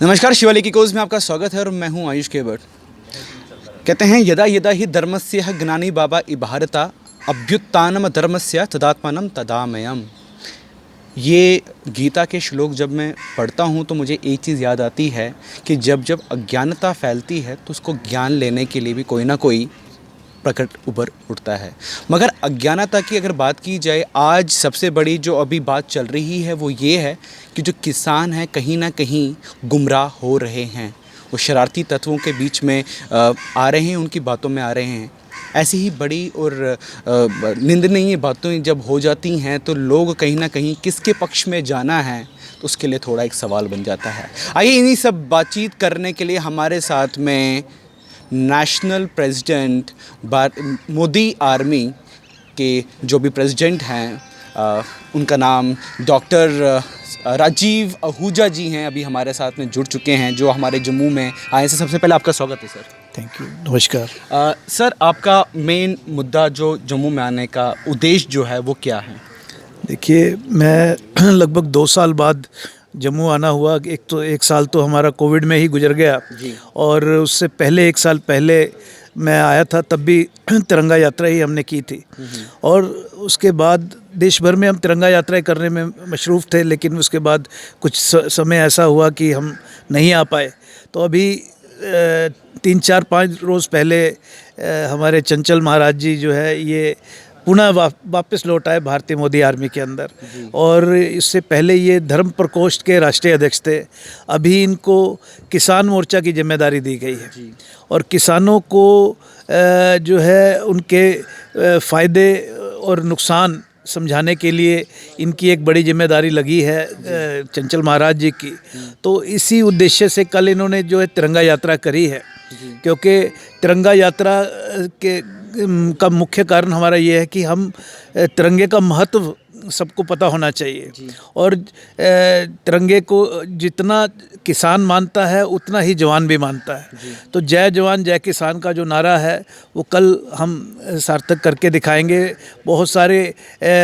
नमस्कार, शिवालिक की कोज में आपका स्वागत है और मैं हूं आयुष केवट। कहते हैं यदा यदा ही धर्मस्य ज्ञानी बाबा इभारता अभ्युत्थानम धर्मस्य तदात्मानम तदामयम। ये गीता के श्लोक जब मैं पढ़ता हूं तो मुझे एक चीज़ याद आती है कि जब जब अज्ञानता फैलती है तो उसको ज्ञान लेने के लिए भी कोई ना कोई प्रकट उभर उठता है। मगर अज्ञानता की अगर बात की जाए, आज सबसे बड़ी जो अभी बात चल रही है वो ये है कि जो किसान हैं कहीं ना कहीं गुमराह हो रहे हैं, वो शरारती तत्वों के बीच में आ रहे हैं, उनकी बातों में आ रहे हैं। ऐसी ही बड़ी और निंदनीय बातें जब हो जाती हैं तो लोग कहीं ना कहीं किसके पक्ष में जाना है तो उसके लिए थोड़ा एक सवाल बन जाता है। आइए इन्हीं सब बातचीत करने के लिए हमारे साथ में नेशनल प्रेसिडेंट मोदी आर्मी के जो भी प्रेसिडेंट हैं, उनका नाम डॉक्टर राजीव आहूजा जी हैं, अभी हमारे साथ में जुड़ चुके हैं, जो हमारे जम्मू में आए। से सबसे पहले आपका स्वागत है सर। थैंक यू, नमस्कार। सर, आपका मेन मुद्दा जो जम्मू में आने का उद्देश्य जो है वो क्या है? देखिए, मैं लगभग 2 साल बाद जम्मू आना हुआ। एक साल तो हमारा कोविड में ही गुजर गया जी। और उससे पहले 1 साल पहले मैं आया था, तब भी तिरंगा यात्रा ही हमने की थी। और उसके बाद देश भर में हम तिरंगा यात्राएं करने में मशरूफ़ थे, लेकिन उसके बाद कुछ समय ऐसा हुआ कि हम नहीं आ पाए। तो अभी 3-4-5 रोज़ पहले हमारे चंचल महाराज जी जो है ये पुनः वापस लौट आए भारतीय मोदी आर्मी के अंदर। और इससे पहले ये धर्म प्रकोष्ठ के राष्ट्रीय अध्यक्ष थे। अभी इनको किसान मोर्चा की जिम्मेदारी दी गई है और किसानों को जो है उनके फ़ायदे और नुकसान समझाने के लिए इनकी एक बड़ी जिम्मेदारी लगी है चंचल महाराज जी की। तो इसी उद्देश्य से कल इन्होंने जो है तिरंगा यात्रा करी है, क्योंकि तिरंगा यात्रा का मुख्य कारण हमारा ये है कि हम तिरंगे का महत्व सबको पता होना चाहिए। और तिरंगे को जितना किसान मानता है उतना ही जवान भी मानता है। तो जय जवान जय किसान का जो नारा है वो कल हम सार्थक करके दिखाएंगे। बहुत सारे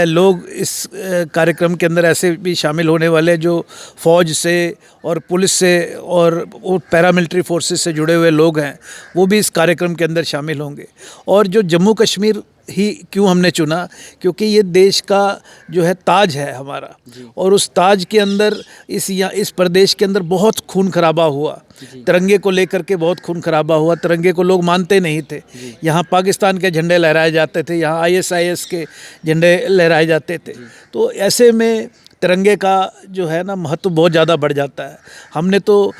लोग इस कार्यक्रम के अंदर ऐसे भी शामिल होने वाले जो फ़ौज से और पुलिस से और पैरामिलिट्री फोर्सेस से जुड़े हुए लोग हैं, वो भी इस कार्यक्रम के अंदर शामिल होंगे। और जो जम्मू कश्मीर ही क्यों हमने चुना, क्योंकि ये देश का जो है ताज है हमारा, और उस ताज के अंदर इस प्रदेश के अंदर बहुत खून खराबा हुआ। तिरंगे को लेकर के बहुत खून खराबा हुआ। तिरंगे को लोग मानते नहीं थे। यहाँ पाकिस्तान के झंडे लहराए जाते थे, यहाँ ISIS के झंडे लहराए जाते थे। तो ऐसे में तिरंगे का जो है ना महत्व बहुत ज़्यादा बढ़ जाता है। हमने तो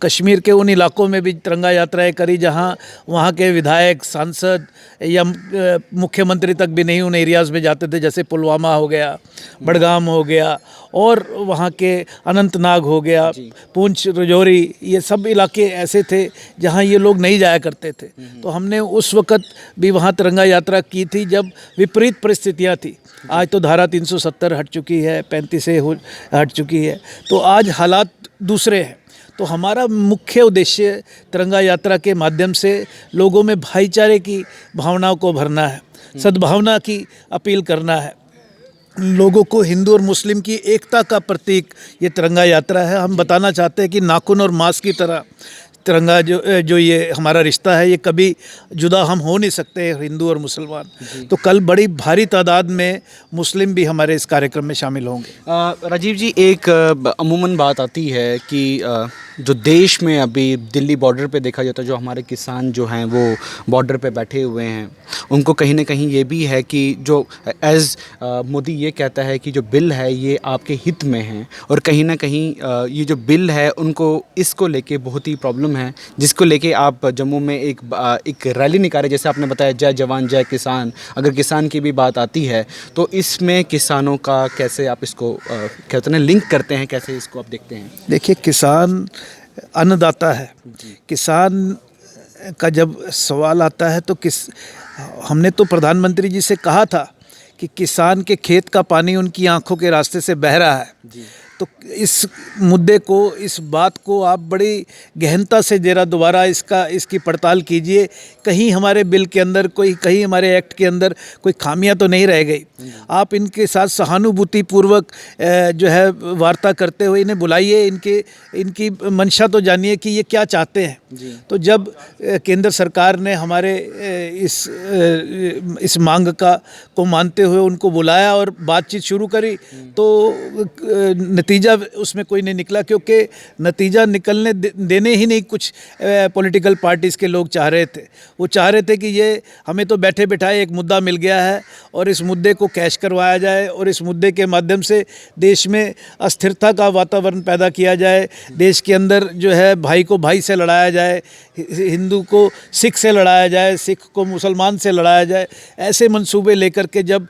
कश्मीर के उन इलाकों में भी तिरंगा यात्राएं करी जहां वहां के विधायक, सांसद या मुख्यमंत्री तक भी नहीं उन एरियाज़ में जाते थे, जैसे पुलवामा हो गया, बड़गाम हो गया और वहाँ के अनंतनाग हो गया, पुंछ, राजौरी, ये सब इलाके ऐसे थे जहाँ ये लोग नहीं जाया करते थे। तो हमने उस वक़्त भी वहाँ तिरंगा यात्रा की थी जब विपरीत परिस्थितियाँ थी। आज तो धारा 370 हट चुकी है, 35 से हट चुकी है, तो आज हालात दूसरे हैं। तो हमारा मुख्य उद्देश्य तिरंगा यात्रा के माध्यम से लोगों में भाईचारे की भावनाओं को भरना है, सद्भावना की अपील करना है। लोगों को हिंदू और मुस्लिम की एकता का प्रतीक ये तिरंगा यात्रा है। हम बताना चाहते हैं कि नाखून और मांस की तरह तिरंगा जो ये हमारा रिश्ता है, ये कभी जुदा हम हो नहीं सकते, हिंदू और मुसलमान। तो कल बड़ी भारी तादाद में मुस्लिम भी हमारे इस कार्यक्रम में शामिल होंगे। राजीव जी, एक अमूमन बात आती है कि जो देश में अभी दिल्ली बॉर्डर पे देखा जाता है, जो हमारे किसान जो हैं वो बॉर्डर पे बैठे हुए हैं, उनको कहीं ना कहीं ये भी है कि जो मोदी ये कहता है कि जो बिल है ये आपके हित में है, और कहीं ना कहीं ये जो बिल है उनको इसको लेके बहुत ही प्रॉब्लम है, जिसको लेके आप जम्मू में एक रैली निकाले, जैसे आपने बताया जय जवान जय किसान। अगर किसान की भी बात आती है तो इसमें किसानों का कैसे आप इसको कहते हैं लिंक करते हैं, कैसे इसको आप देखते हैं? देखिए, किसान अन्नदाता है। किसान का जब सवाल आता है तो हमने तो प्रधानमंत्री जी से कहा था कि किसान के खेत का पानी उनकी आंखों के रास्ते से बह रहा है। तो इस मुद्दे को, इस बात को आप बड़ी गहनता से ज़रा दोबारा इसकी पड़ताल कीजिए। कहीं हमारे बिल के अंदर कहीं हमारे एक्ट के अंदर कोई खामियां तो नहीं रह गई। आप इनके साथ सहानुभूतिपूर्वक जो है वार्ता करते हुए इन्हें बुलाइए, इनकी मंशा तो जानिए कि ये क्या चाहते हैं। तो जब केंद्र सरकार ने हमारे इस मांग को मानते हुए उनको बुलाया और बातचीत शुरू करी, तो नतीजा उसमें कोई नहीं निकला, क्योंकि नतीजा निकलने देने ही नहीं कुछ पॉलिटिकल पार्टीज़ के लोग चाह रहे थे। वो चाह रहे थे कि ये हमें तो बैठे बिठाए एक मुद्दा मिल गया है और इस मुद्दे को कैश करवाया जाए और इस मुद्दे के माध्यम से देश में अस्थिरता का वातावरण पैदा किया जाए, देश के अंदर जो है भाई को भाई से लड़ाया जाए, हिंदू को सिख से लड़ाया जाए, सिख को मुसलमान से लड़ाया जाए। ऐसे मंसूबे लेकर के जब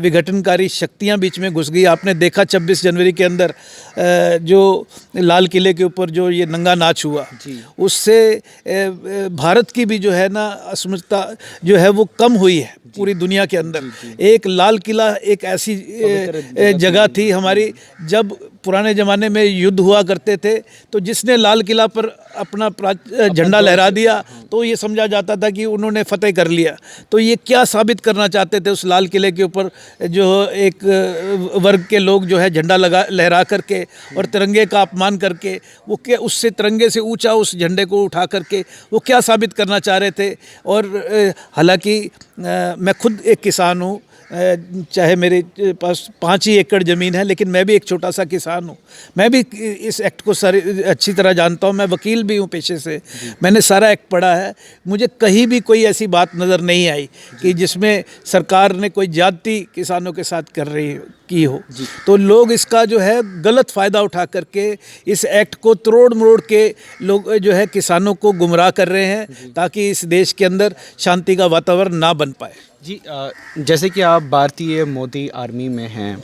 विघटनकारी शक्तियां बीच में घुस गई, आपने देखा 26 जनवरी के अंदर जो लाल किले के ऊपर जो ये नंगा नाच हुआ, उससे भारत की भी जो है ना अस्मिता जो है वो कम हुई है पूरी दुनिया के अंदर। एक लाल किला एक ऐसी जगह थी हमारी, जब पुराने ज़माने में युद्ध हुआ करते थे तो जिसने लाल किला पर अपना झंडा लहरा दिया तो ये समझा जाता था कि उन्होंने फतेह कर लिया। तो ये क्या साबित करना चाहते थे उस लाल किले के ऊपर जो एक वर्ग के लोग जो है झंडा लहरा करके और तिरंगे का अपमान करके, वो क्या उससे तिरंगे से ऊंचा उस झंडे को उठा करके वो क्या साबित करना चाह रहे थे। और हालांकि मैं खुद एक किसान हूँ, चाहे मेरे पास 5 ही एकड़ ज़मीन है, लेकिन मैं भी एक छोटा सा किसान हूँ। मैं भी इस एक्ट को अच्छी तरह जानता हूँ। मैं वकील भी हूँ पेशे से, मैंने सारा एक्ट पढ़ा है। मुझे कहीं भी कोई ऐसी बात नज़र नहीं आई कि जिसमें सरकार ने कोई ज्यादती किसानों के साथ की हो। तो लोग इसका जो है गलत फ़ायदा उठा करके इस एक्ट को तोड़ मरोड़ के लोग जो है किसानों को गुमराह कर रहे हैं, ताकि इस देश के अंदर शांति का वातावरण ना बन पाए। जी, जैसे कि आप भारतीय मोदी आर्मी में हैं,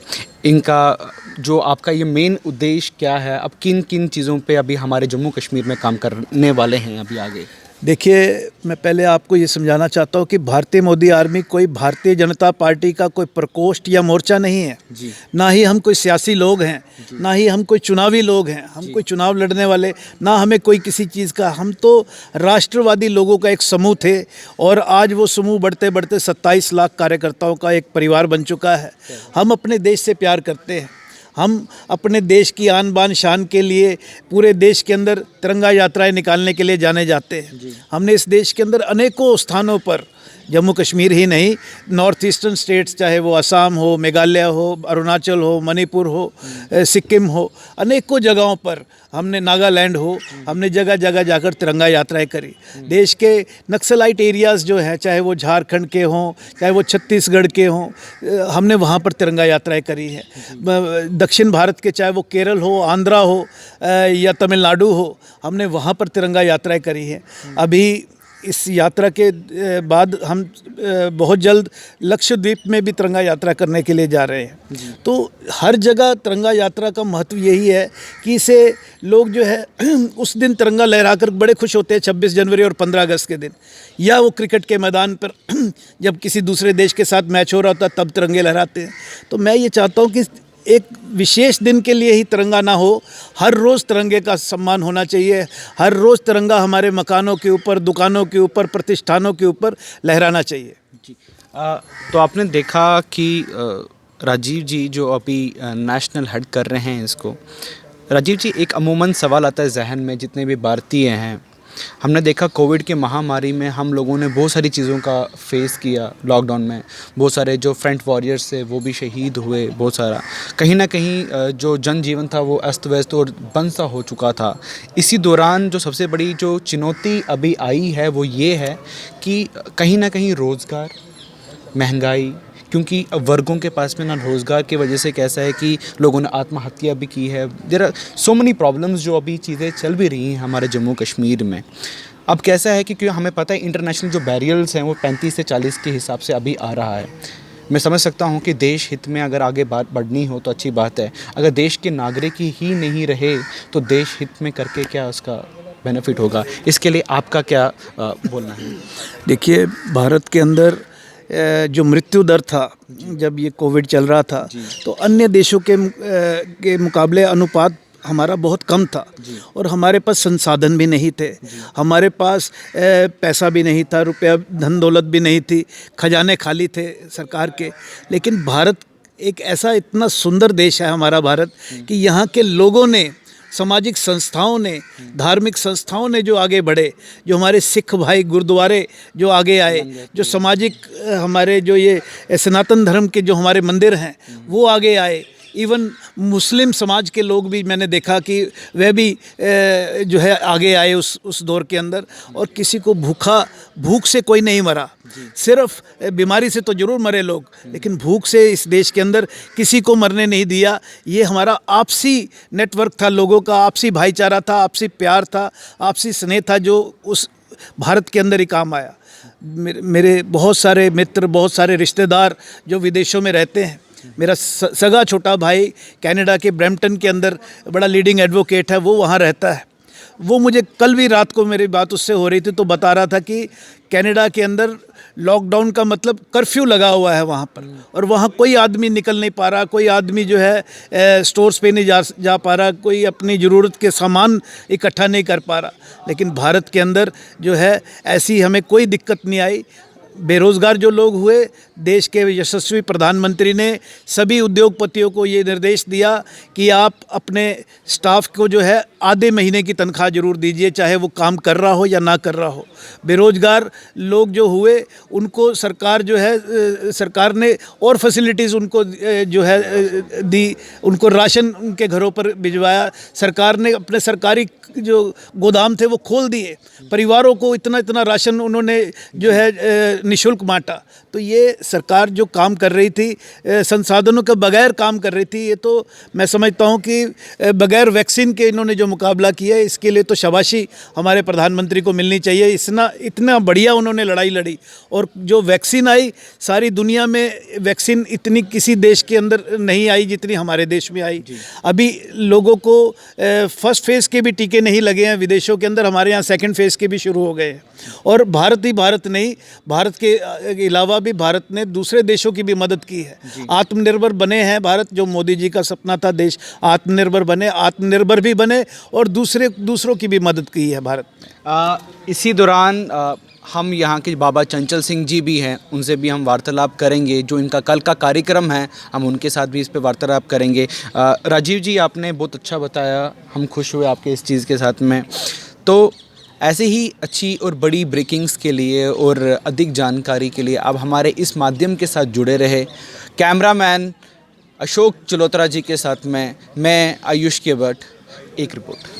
इनका जो आपका ये मेन उद्देश्य क्या है? अब किन किन चीज़ों पे अभी हमारे जम्मू कश्मीर में काम करने वाले हैं अभी आगे? देखिए, मैं पहले आपको ये समझाना चाहता हूँ कि भारतीय मोदी आर्मी कोई भारतीय जनता पार्टी का कोई प्रकोष्ठ या मोर्चा नहीं है जी। ना ही हम कोई सियासी लोग हैं, ना ही हम कोई चुनावी लोग हैं, हम कोई चुनाव लड़ने वाले, ना हमें कोई किसी चीज़ का। हम तो राष्ट्रवादी लोगों का एक समूह थे और आज वो समूह बढ़ते बढ़ते 27 लाख कार्यकर्ताओं का एक परिवार बन चुका है। हम अपने देश से प्यार करते हैं। हम अपने देश की आन बान शान के लिए पूरे देश के अंदर तिरंगा यात्राएं निकालने के लिए जाने जाते हैं। हमने इस देश के अंदर अनेकों स्थानों पर, जम्मू कश्मीर ही नहीं, नॉर्थ ईस्टर्न स्टेट्स, चाहे वो असम हो, मेघालय हो, अरुणाचल हो, मणिपुर हो, सिक्किम हो, अनेकों जगहों पर हमने, नागालैंड हो, हमने जगह जगह जाकर तिरंगा यात्राएं करी। देश के नक्सलाइट एरियाज़ जो हैं, चाहे वो झारखंड के हों, चाहे वो छत्तीसगढ़ के हों, हमने वहाँ पर तिरंगा यात्राएं करी है। दक्षिण भारत के, चाहे वो केरल हो, आंध्रा हो या तमिलनाडु हो, हमने वहाँ पर तिरंगा यात्राएं करी है। अभी इस यात्रा के बाद हम बहुत जल्द लक्षद्वीप में भी तिरंगा यात्रा करने के लिए जा रहे हैं। तो हर जगह तिरंगा यात्रा का महत्व यही है कि इसे लोग जो है उस दिन तिरंगा लहराकर बड़े खुश होते हैं, 26 जनवरी और 15 अगस्त के दिन, या वो क्रिकेट के मैदान पर जब किसी दूसरे देश के साथ मैच हो रहा होता है तब तिरंगे लहराते हैं। तो मैं ये चाहता हूँ कि एक विशेष दिन के लिए ही तिरंगा ना हो, हर रोज़ तिरंगे का सम्मान होना चाहिए। हर रोज़ तिरंगा हमारे मकानों के ऊपर, दुकानों के ऊपर, प्रतिष्ठानों के ऊपर लहराना चाहिए जी। तो आपने देखा कि राजीव जी जो अभी नेशनल हेड कर रहे हैं इसको, राजीव जी, एक अमूमन सवाल आता है जहन में, जितने भी भारतीय हैं, हमने देखा कोविड के महामारी में हम लोगों ने बहुत सारी चीज़ों का फेस किया। लॉकडाउन में बहुत सारे जो फ्रंट वॉरियर्स थे वो भी शहीद हुए, बहुत सारा कहीं ना कहीं जो जनजीवन था वो अस्त व्यस्त और बंद सा हो चुका था। इसी दौरान जो सबसे बड़ी जो चुनौती अभी आई है वो ये है कि कहीं ना कहीं रोज़गार, महंगाई, क्योंकि वर्गों के पास में ना रोज़गार की वजह से कैसा है कि लोगों ने आत्महत्या भी की है। There are so many problems जो अभी चीज़ें चल भी रही हैं हमारे जम्मू कश्मीर में। अब कैसा है कि क्योंकि हमें पता है इंटरनेशनल जो बैरियर्स हैं वो 35 से 40 के हिसाब से अभी आ रहा है। मैं समझ सकता हूँ कि देश हित में अगर आगे बात बढ़नी हो तो अच्छी बात है, अगर देश के नागरिक ही नहीं रहे तो देश हित में करके क्या उसका बेनिफिट होगा? इसके लिए आपका क्या बोलना है? देखिए, भारत के अंदर जो मृत्यु दर था जब ये कोविड चल रहा था, तो अन्य देशों के मुकाबले अनुपात हमारा बहुत कम था और हमारे पास संसाधन भी नहीं थे, हमारे पास पैसा भी नहीं था, रुपया धन दौलत भी नहीं थी, खजाने खाली थे सरकार के। लेकिन भारत एक ऐसा इतना सुंदर देश है हमारा भारत कि यहाँ के लोगों ने, सामाजिक संस्थाओं ने, धार्मिक संस्थाओं ने जो आगे बढ़े, जो हमारे सिख भाई गुरुद्वारे जो आगे आए, जो सामाजिक हमारे जो ये सनातन धर्म के जो हमारे मंदिर हैं वो आगे आए, इवन मुस्लिम समाज के लोग भी मैंने देखा कि वह भी जो है आगे आए उस दौर के अंदर, और किसी को भूख से कोई नहीं मरा। सिर्फ बीमारी से तो ज़रूर मरे लोग, लेकिन भूख से इस देश के अंदर किसी को मरने नहीं दिया। ये हमारा आपसी नेटवर्क था, लोगों का आपसी भाईचारा था, आपसी प्यार था, आपसी स्नेह था, जो उस भारत के अंदर ही काम आया। मेरे बहुत सारे मित्र, बहुत सारे रिश्तेदार जो विदेशों में रहते हैं, मेरा सगा छोटा भाई कनाडा के ब्रैम्पटन के अंदर बड़ा लीडिंग एडवोकेट है, वो वहाँ रहता है। वो मुझे कल भी रात को मेरी बात उससे हो रही थी तो बता रहा था कि कनाडा के अंदर लॉकडाउन का मतलब कर्फ्यू लगा हुआ है वहाँ पर, और वहाँ कोई आदमी निकल नहीं पा रहा, कोई आदमी जो है स्टोर्स पे नहीं जा पा रहा, कोई अपनी ज़रूरत के सामान इकट्ठा नहीं कर पा रहा। लेकिन भारत के अंदर जो है ऐसी हमें कोई दिक्कत नहीं आई। बेरोज़गार जो लोग हुए, देश के यशस्वी प्रधानमंत्री ने सभी उद्योगपतियों को ये निर्देश दिया कि आप अपने स्टाफ को जो है आधे महीने की तनख्वाह ज़रूर दीजिए, चाहे वो काम कर रहा हो या ना कर रहा हो। बेरोज़गार लोग जो हुए उनको सरकार जो है, सरकार ने और फैसिलिटीज़ उनको जो है दी, उनको राशन उनके घरों पर भिजवाया। सरकार ने अपने सरकारी जो गोदाम थे वो खोल दिए, परिवारों को इतना इतना राशन उन्होंने जो है निःशुल्क बांटा। तो ये सरकार जो काम कर रही थी, संसाधनों के बगैर काम कर रही थी, ये तो मैं समझता हूँ कि बगैर वैक्सीन के इन्होंने जो मुकाबला किया है, इसके लिए तो शाबाशी हमारे प्रधानमंत्री को मिलनी चाहिए। इतना बढ़िया उन्होंने लड़ाई लड़ी, और जो वैक्सीन आई, सारी दुनिया में वैक्सीन इतनी किसी देश के अंदर नहीं आई जितनी हमारे देश में आई। अभी लोगों को फर्स्ट फेज़ के भी टीके नहीं लगे हैं विदेशों के अंदर, हमारे यहाँ सेकंड फेज़ के भी शुरू हो गए हैं। और भारत ही भारत नहीं, भारत के अलावा भी भारत ने दूसरे देशों की भी मदद की है। आत्मनिर्भर बने हैं भारत, जो मोदी जी का सपना था देश आत्मनिर्भर बने, आत्मनिर्भर भी बने, और दूसरों की भी मदद की है भारत ने। इसी दौरान हम यहाँ के बाबा चंचल सिंह जी भी हैं, उनसे भी हम वार्तालाप करेंगे। जो इनका कल का कार्यक्रम है, हम उनके साथ भी इस पे वार्तालाप करेंगे। राजीव जी, आपने बहुत अच्छा बताया, हम खुश हुए आपके इस चीज़ के साथ में। तो ऐसे ही अच्छी और बड़ी ब्रेकिंग्स के लिए और अधिक जानकारी के लिए आप हमारे इस माध्यम के साथ जुड़े रहे। कैमरामैन अशोक चलोत्रा जी के साथ मैं आयुष केवट, एक रिपोर्ट।